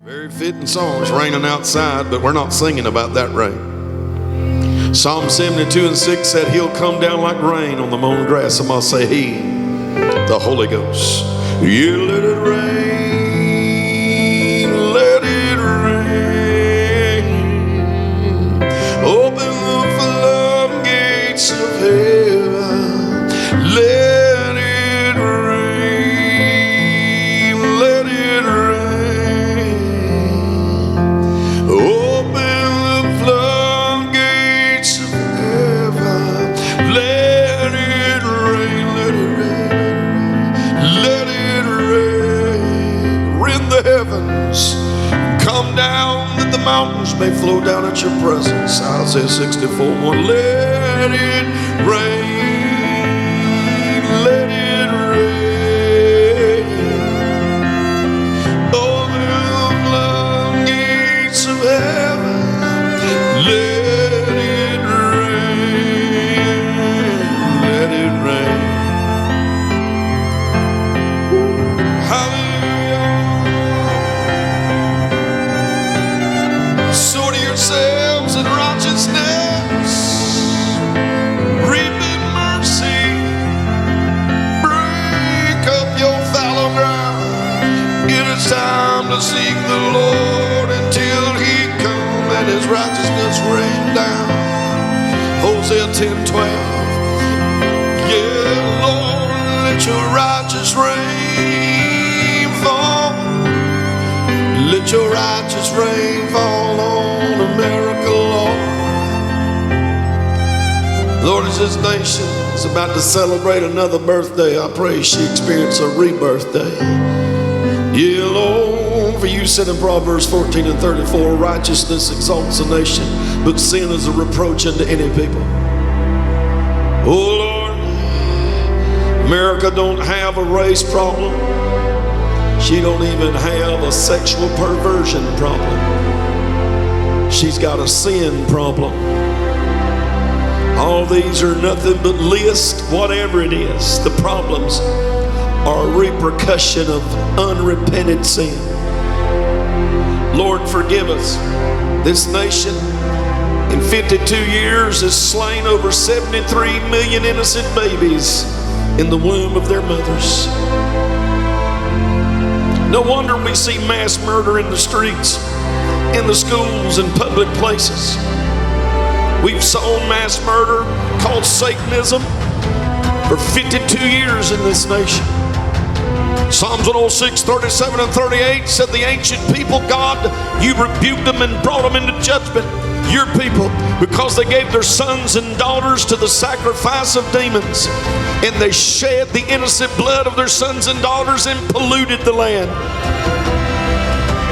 Very fitting song. It's raining outside, but we're not singing about that rain. Psalm 72:6 said he'll come down like rain on the mown grass. Somebody say he, the Holy Ghost. You let it rain, let it rain. Open the floodgates of heaven. Let it rain, let it rain. Open the floodgates of heaven. Let it rain, let it rain, let it rain. Rend the heavens, come down that the mountains may flow down at your presence. Isaiah 64:1. Let it rain, let it rain. Open the floodgates of heaven. Let it rain, let it rain. Hallelujah. Sow to yourselves in righteousness, reap in mercy, break up your fallow ground. It is time to seek the Lord until he come and his righteousness rain down. Hosea 10:12. Yeah, Lord, let your righteous rain fall. Let your righteous rain fall on America, Lord. Lord, as this nation is about to celebrate another birthday, I pray she experience a rebirth day. Yeah, Lord, for you said in Proverbs 14:34, righteousness exalts a nation, but sin is a reproach unto any people. Oh, Lord, America don't have a race problem. She don't even have a sexual perversion problem. She's got a sin problem. All these are nothing but list, whatever it is. The problems are a repercussion of unrepented sin. Lord, forgive us. This nation in 52 years has slain over 73 million innocent babies in the womb of their mothers. No wonder we see mass murder in the streets, in the schools, and public places. We've sown mass murder called Satanism for 52 years in this nation. Psalms 106:37 and 38 said the ancient people, God, you rebuked them and brought them into judgment. Your people, because they gave their sons and daughters to the sacrifice of demons, and they shed the innocent blood of their sons and daughters and polluted the land.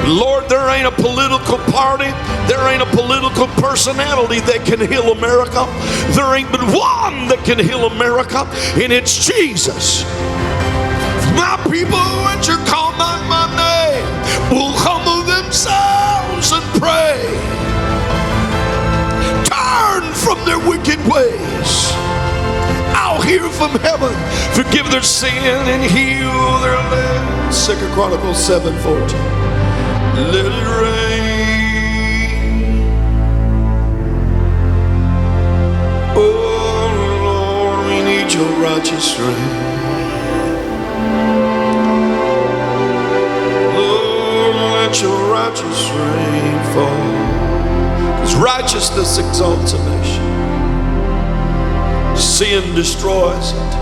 Lord, there ain't a political party, there ain't a political personality that can heal America. There ain't but one that can heal America, and it's Jesus. My people, which are called by my name, will humble themselves and pray. Turn from their wicked ways. I'll hear from heaven, forgive their sin and heal their land. 2 Chronicles 7:14. Let it rain. Oh Lord, we need your righteous rain. Lord, let your righteous rain fall. Because righteousness exalts a nation. Sin destroys it.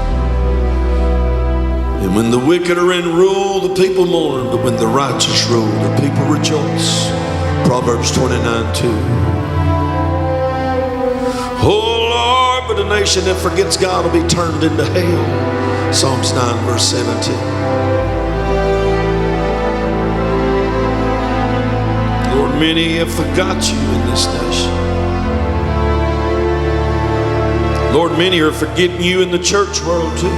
And when the wicked are in rule, the people mourn. But when the righteous rule, the people rejoice. Proverbs 29:2. Oh Lord, but a nation that forgets God will be turned into hell. Psalms 9:17. Lord, many have forgot you in this nation. Lord, many are forgetting you in the church world too.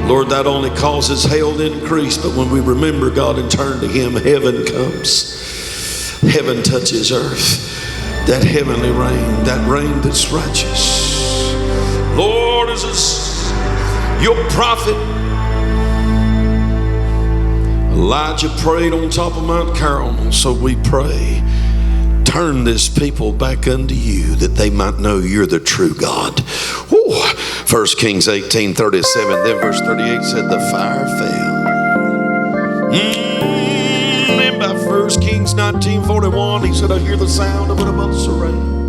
Lord, that only causes hell to increase, but when we remember God and turn to him, heaven comes. Heaven touches earth. That heavenly rain, that rain that's righteous. Lord, as your prophet Elijah prayed on top of Mount Carmel, so we pray. Turn this people back unto you, that they might know you're the true God. 1 Kings 18:37, then verse 38 said the fire fell. And by 1 Kings 19:41, he said, I hear the sound of an abundance of rain.